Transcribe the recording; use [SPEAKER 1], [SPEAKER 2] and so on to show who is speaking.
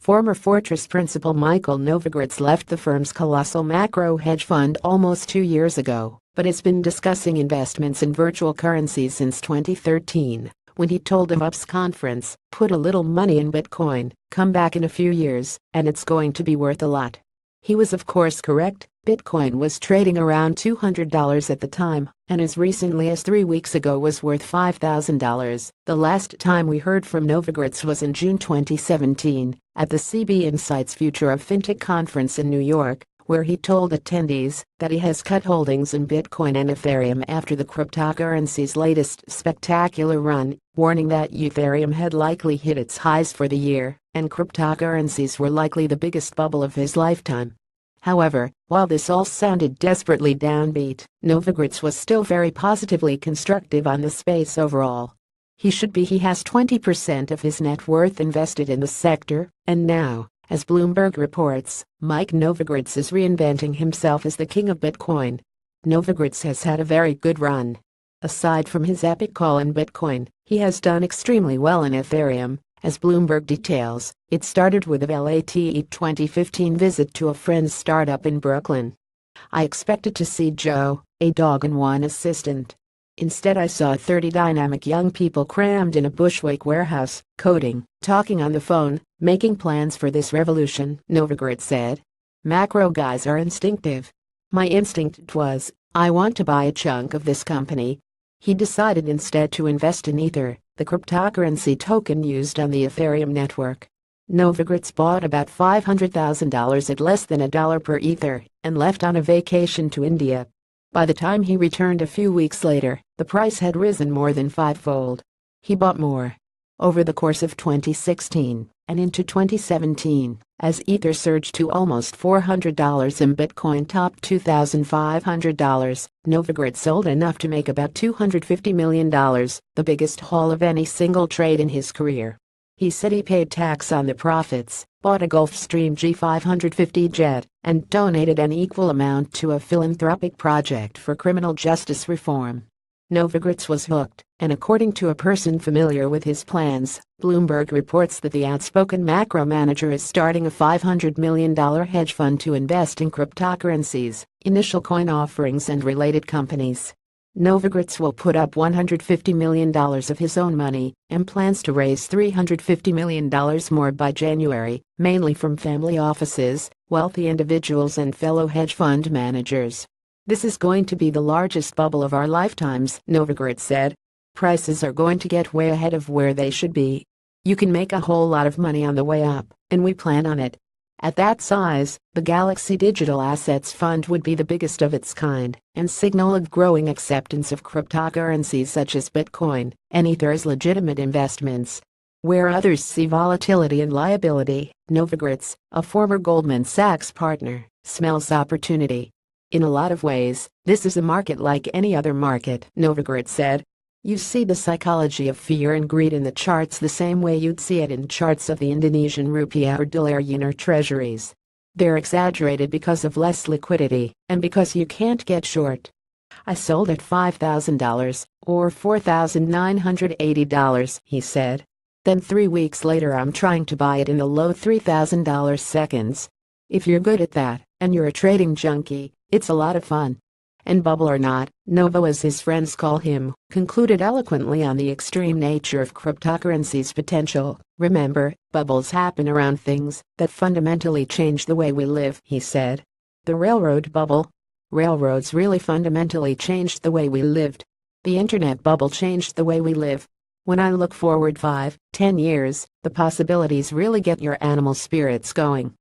[SPEAKER 1] Former Fortress Principal Michael Novogratz left the firm's colossal macro hedge fund almost 2 years ago, but has been discussing investments in virtual currencies since 2013, when he told a VUPS conference, "Put a little money in Bitcoin, come back in a few years, and it's going to be worth a lot." He was of course correct. Bitcoin was trading around $200 at the time, and as recently as 3 weeks ago was worth $5,000. The last time we heard from Novogratz was in June 2017, at the CB Insights Future of Fintech conference in New York, where he told attendees that he has cut holdings in Bitcoin and Ethereum after the cryptocurrency's latest spectacular run, warning that Ethereum had likely hit its highs for the year, and cryptocurrencies were likely the biggest bubble of his lifetime. However, while this all sounded desperately downbeat, Novogratz was still very positively constructive on the space overall. He has 20% of his net worth invested in the sector, and now, as Bloomberg reports, Mike Novogratz is reinventing himself as the king of Bitcoin. Novogratz has had a very good run. Aside from his epic call in Bitcoin, he has done extremely well in Ethereum. As Bloomberg details, it started with a late 2015 visit to a friend's startup in Brooklyn. "I expected to see Joe, a dog and one assistant. Instead I saw 30 dynamic young people crammed in a Bushwick warehouse, coding, talking on the phone, making plans for this revolution," Novogratz said. "Macro guys are instinctive. My instinct was, I want to buy a chunk of this company." He decided instead to invest in Ether, the cryptocurrency token used on the Ethereum network. Novogratz bought about $500,000 at less than $1 per Ether and left on a vacation to India. By the time he returned a few weeks later, the price had risen more than fivefold. He bought more. Over the course of 2016 and into 2017, as Ether surged to almost $400 and Bitcoin topped $2,500, Novogratz sold enough to make about $250 million, the biggest haul of any single trade in his career. He said he paid tax on the profits, bought a Gulfstream G550 jet, and donated an equal amount to a philanthropic project for criminal justice reform. Novogratz was hooked, and according to a person familiar with his plans, Bloomberg reports that the outspoken macro manager is starting a $500 million hedge fund to invest in cryptocurrencies, initial coin offerings and related companies. Novogratz will put up $150 million of his own money and plans to raise $350 million more by January, mainly from family offices, wealthy individuals and fellow hedge fund managers. "This is going to be the largest bubble of our lifetimes," Novogratz said. "Prices are going to get way ahead of where they should be. You can make a whole lot of money on the way up, and we plan on it." At that size, the Galaxy Digital Assets Fund would be the biggest of its kind, and signal of growing acceptance of cryptocurrencies such as Bitcoin and Ether as legitimate investments. Where others see volatility and liability, Novogratz, a former Goldman Sachs partner, smells opportunity. "In a lot of ways, this is a market like any other market," Novogratz said. "You see the psychology of fear and greed in the charts the same way you'd see it in charts of the Indonesian rupiah or dollar-yen treasuries. They're exaggerated because of less liquidity and because you can't get short. I sold at $5,000, or $4,980, he said. Then 3 weeks later I'm trying to buy it in the low $3,000 seconds. If you're good at that, and you're a trading junkie, it's a lot of fun." And bubble or not, Novo as his friends call him, concluded eloquently on the extreme nature of cryptocurrency's potential. "Remember, bubbles happen around things that fundamentally change the way we live," he said. "The railroad bubble? Railroads really fundamentally changed the way we lived. The internet bubble changed the way we live. When I look forward 5, 10 years, the possibilities really get your animal spirits going."